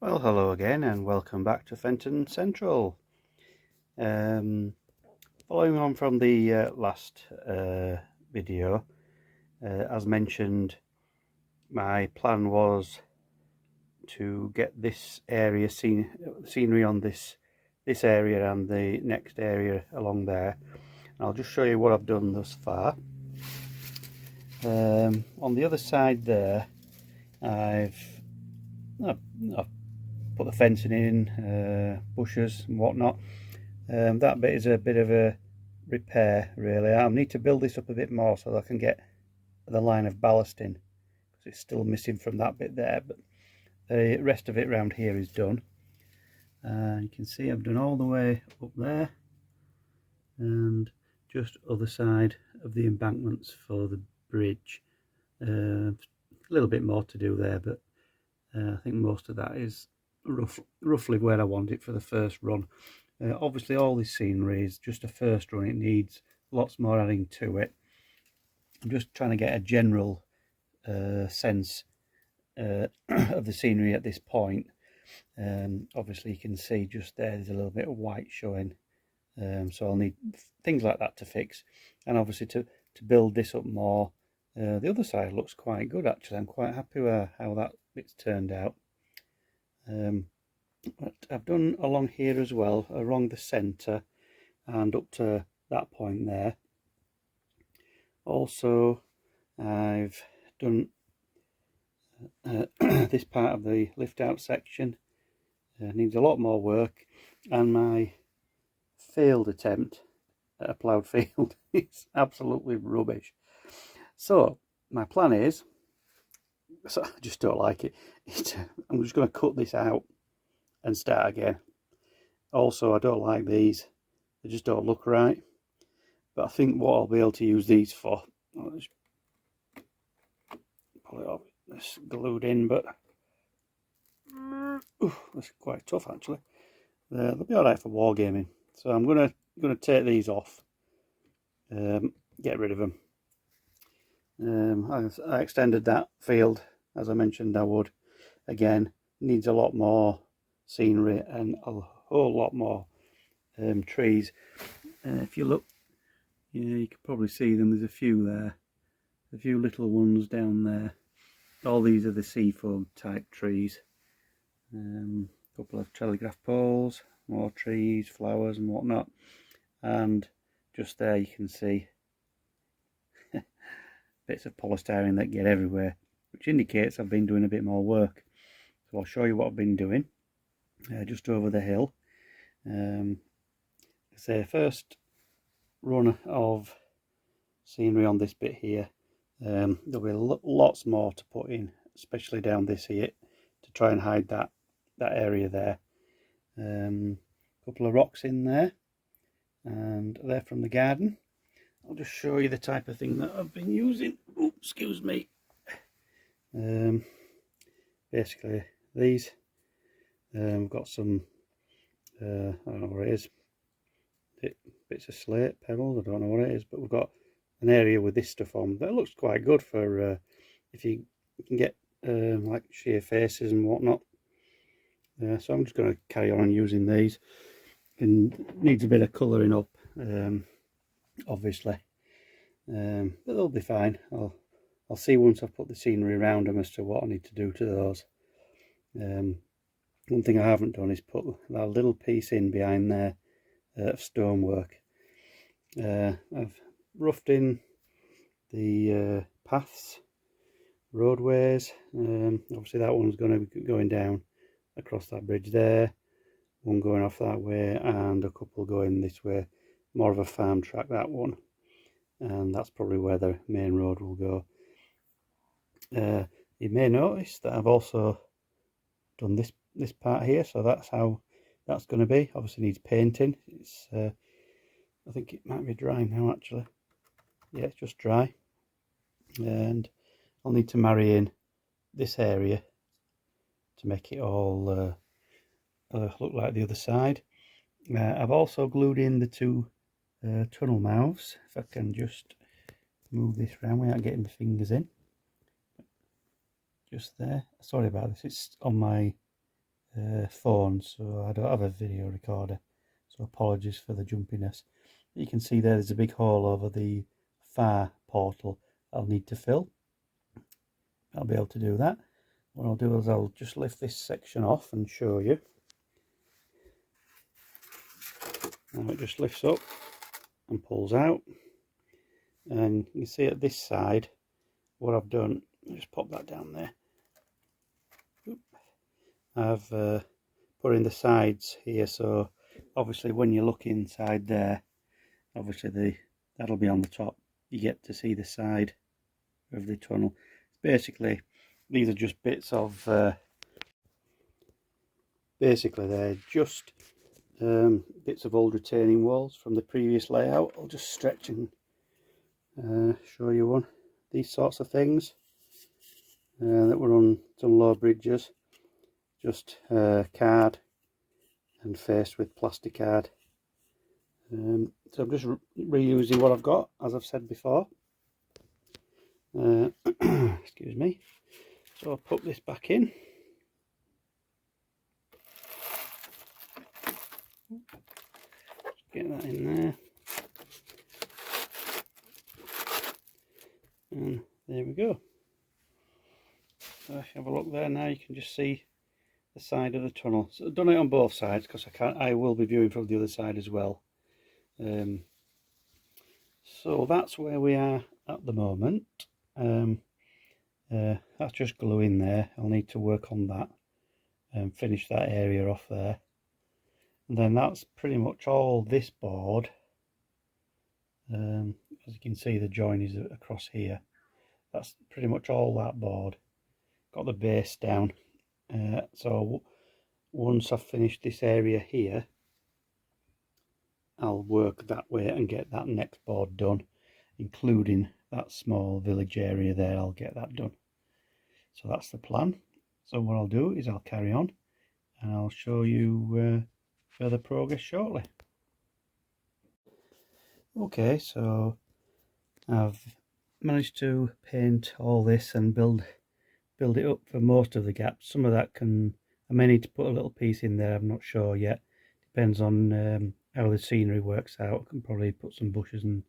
Well, hello again and welcome back to Fenton Central. Following on from the last video, as mentioned, my plan was to get this area scenery on this area and the next area along there. And I'll just show you what I've done thus far. On the other side there, I've put the fencing in, bushes and whatnot. That bit is a bit of a repair really. I'll need to build this up a bit more so that I can get the line of ballast in, because it's still missing from that bit there, but the rest of it around here is done. And you can see I've done all the way up there and just other side of the embankments for the bridge. A little bit more to do there, but I think most of that is roughly where I want it for the first run. Obviously all this scenery is just a first run, it needs lots more adding to it. I'm just trying to get a general sense of the scenery at this point. Obviously you can see just there's a little bit of white showing, so I'll need things like that to fix, and obviously to build this up more. The other side looks quite good actually. I'm quite happy with how that bit's turned out. But I've done along here as well, along the centre and up to that point there. Also I've done this part of the lift out section. Needs a lot more work, and my failed attempt at a ploughed field is absolutely rubbish. So my plan is, so I just don't like it. I'm just going to cut this out and start again. Also, I don't like these, they just don't look right, but I think what I'll be able to use these for, I'll just pull it off, it's glued in, but that's quite tough actually. They'll be alright for wargaming, so I'm gonna take these off, get rid of them. I extended that field as I mentioned I would. Again, needs a lot more scenery and a whole lot more trees. If you look, you can probably see them. There's a few there, a few little ones down there. All these are the seafoam type trees. A couple of telegraph poles, more trees, flowers and whatnot, and just there you can see bits of polystyrene that get everywhere, which indicates I've been doing a bit more work. So I'll show you what I've been doing. Just over the hill, say first run of scenery on this bit here. There'll be lots more to put in, especially down this here, to try and hide that area there. Couple of rocks in there, and they're from the garden. I'll just show you the type of thing that I've been using. Oh, excuse me. Basically these. We've got some, I don't know what it is, bits of slate, pebbles, I don't know what it is, but we've got an area with this stuff on that looks quite good for if you can get like sheer faces and whatnot. So I'm just going to carry on using these. It needs a bit of colouring up, obviously, but they'll be fine. I'll see once I've put the scenery around them as to what I need to do to those. One thing I haven't done is put that little piece in behind there of stonework. I've roughed in the paths, roadways. Obviously that one's going to be going down across that bridge there, one going off that way, and a couple going this way. More of a farm track, that one, and that's probably where the main road will go. You may notice that I've also done this part here, so that's how that's going to be. Obviously needs painting. It's I think it might be dry now actually. Yeah, it's just dry, and I'll need to marry in this area to make it all look like the other side. I've also glued in the two tunnel mouths. If I can just move this around without getting my fingers in. Just there. Sorry about this, it's on my phone, so I don't have a video recorder, so apologies for the jumpiness. You can see there's a big hole over the far portal I'll need to fill. I'll be able to do that. What I'll do is I'll just lift this section off and show you. Now it just lifts up and pulls out, and you can see at this side what I've done. I'll just pop that down there. I've put in the sides here, so obviously when you look inside there, obviously that'll be on the top. You get to see the side of the tunnel. Basically, these are just bits of basically they're just bits of old retaining walls from the previous layout. I'll just stretch and show you one. These sorts of things that were on some low bridges, just card and faced with plastic card. So I'm just reusing what I've got, as I've said before. Excuse me. So I'll put this back in. Get that in there. And there we go. So if you have a look there now, you can just see the side of the tunnel. So I've done it on both sides because I will be viewing from the other side as well. So that's where we are at the moment. That's just glue in there. I'll need to work on that and finish that area off there. And then that's pretty much all this board. As you can see, the join is across here. That's pretty much all that board. Got the base down. So once I've finished this area here, I'll work that way and get that next board done, including that small village area there. I'll get that done. So that's the plan. So what I'll do is I'll carry on and I'll show you further progress shortly. Okay, so I've managed to paint all this and build it up for most of the gaps. Some of that I may need to put a little piece in there, I'm not sure yet. Depends on how the scenery works out. I can probably put some bushes and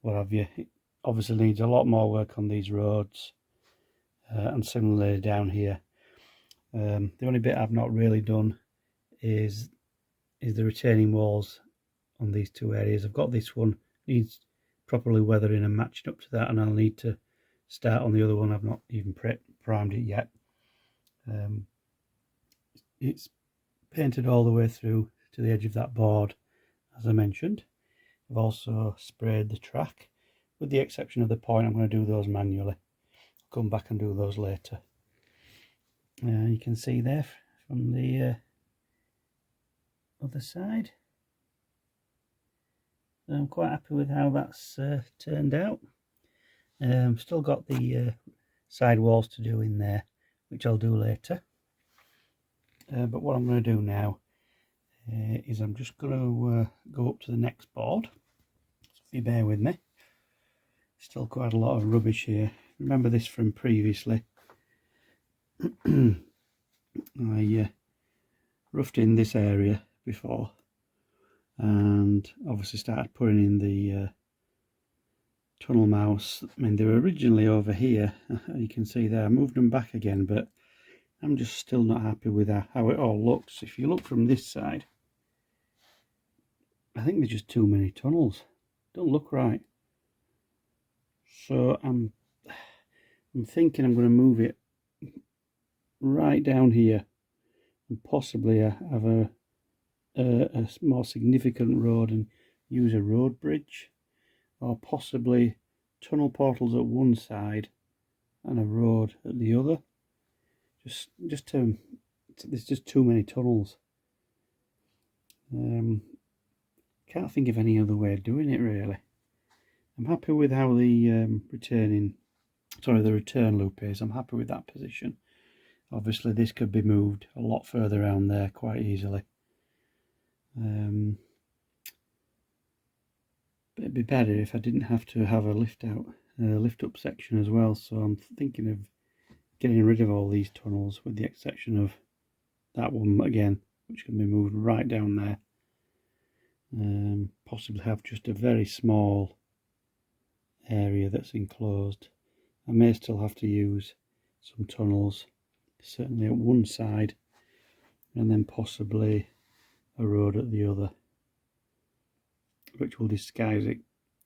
what have you. It obviously needs a lot more work on these roads and similarly down here. The only bit I've not really done is the retaining walls on these two areas. I've got this one, needs properly weathering and matching up to that, and I'll need to start on the other one. I've not even primed it yet. It's painted all the way through to the edge of that board, as I mentioned. I've also sprayed the track, with the exception of the point. I'm going to do those manually. I'll come back and do those later. You can see there from the other side. I'm quite happy with how that's turned out. Still got the side walls to do in there, which I'll do later. But what I'm going to do now is I'm just going to go up to the next board. So if you bear with me. Still quite a lot of rubbish here. Remember this from previously. I roughed in this area before and obviously started putting in the tunnel mouths. I mean, they were originally over here. You can see there. I moved them back again, but I'm just still not happy with how it all looks. If you look from this side, I think there's just too many tunnels. Don't look right. So I'm thinking I'm going to move it right down here and possibly have a more significant road and use a road bridge, or possibly tunnel portals at one side and a road at the other. There's just too many tunnels. Can't think of any other way of doing it really. I'm happy with how the return loop is. I'm happy with that position. Obviously this could be moved a lot further around there quite easily. But it'd be better if I didn't have to have a lift up section as well. So I'm thinking of getting rid of all these tunnels, with the exception of that one again, which can be moved right down there. Possibly have just a very small area that's enclosed. I may still have to use some tunnels, certainly at one side, and then possibly a road at the other, which will disguise it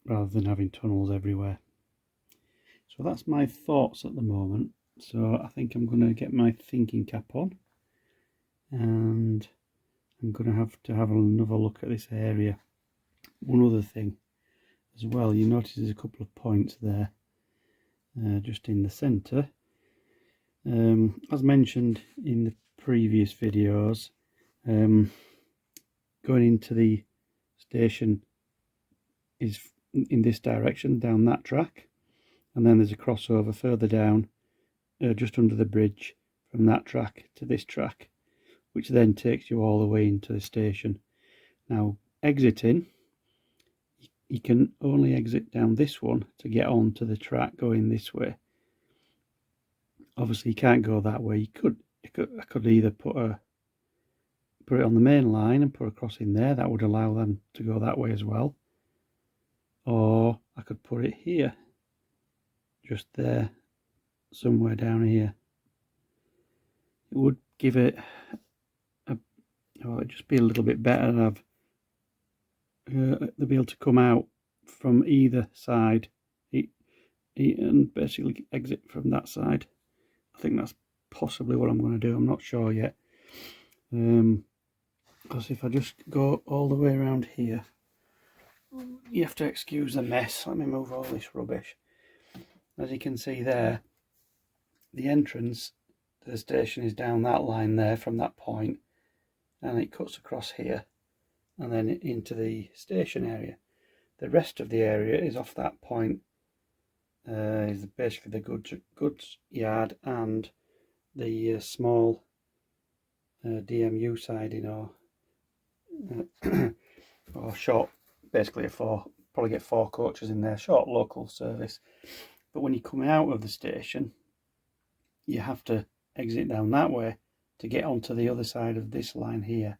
rather than having tunnels everywhere. So that's my thoughts at the moment. So I think I'm going to get my thinking cap on, and I'm going to have another look at this area. One other thing as well, you notice there's a couple of points there, just in the centre. As mentioned in the previous videos, going into the station is in this direction, down that track, and then there's a crossover further down, just under the bridge, from that track to this track, which then takes you all the way into the station. Now, exiting, you can only exit down this one to get onto the track going this way. Obviously, you can't go that way. I could either put it on the main line and put a crossing there. That would allow them to go that way as well. Or I could put it here, just there, somewhere down here. It would give it it'd just be a little bit better to have they'll be able to come out from either side and basically exit from that side. I think that's possibly what I'm going to do. I'm not sure yet, because if I just go all the way around here, you have to excuse the mess. Let me move all this rubbish. As you can see there, the entrance to the station is down that line there from that point, and it cuts across here and then into the station area. The rest of the area is off that point, is basically the goods yard and the small DMU siding, or short, basically probably get 4 coaches in there, short local service. But when you're coming out of the station, you have to exit down that way to get onto the other side of this line here,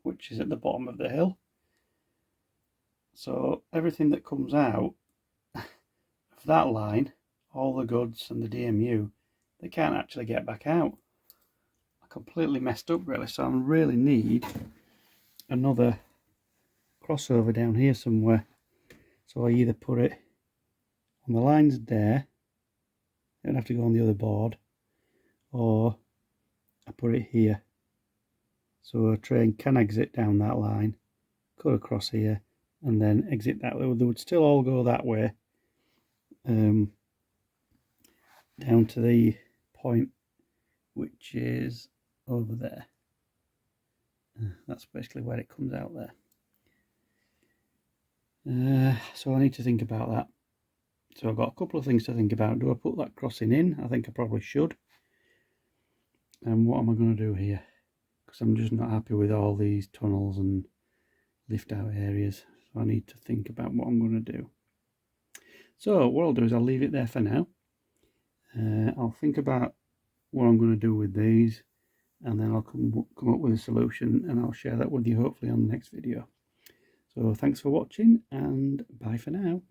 which is at the bottom of the hill. So everything that comes out of that line, all the goods and the DMU, they can't actually get back out. I completely messed up really, so I really need another crossover down here somewhere. So I either put it on the lines there, I don't have to go on the other board, or I put it here, so a train can exit down that line, cut across here, and then exit that way. They would still all go that way, down to the point which is over there. That's basically where it comes out there. So I need to think about that. So I've got a couple of things to think about. Do I put that crossing in? I think I probably should. And what am I going to do here? Because I'm just not happy with all these tunnels and lift out areas. So I need to think about what I'm going to do. So what I'll do is I'll leave it there for now. I'll think about what I'm going to do with these, and then I'll come up with a solution, and I'll share that with you hopefully on the next video. So thanks for watching, and bye for now.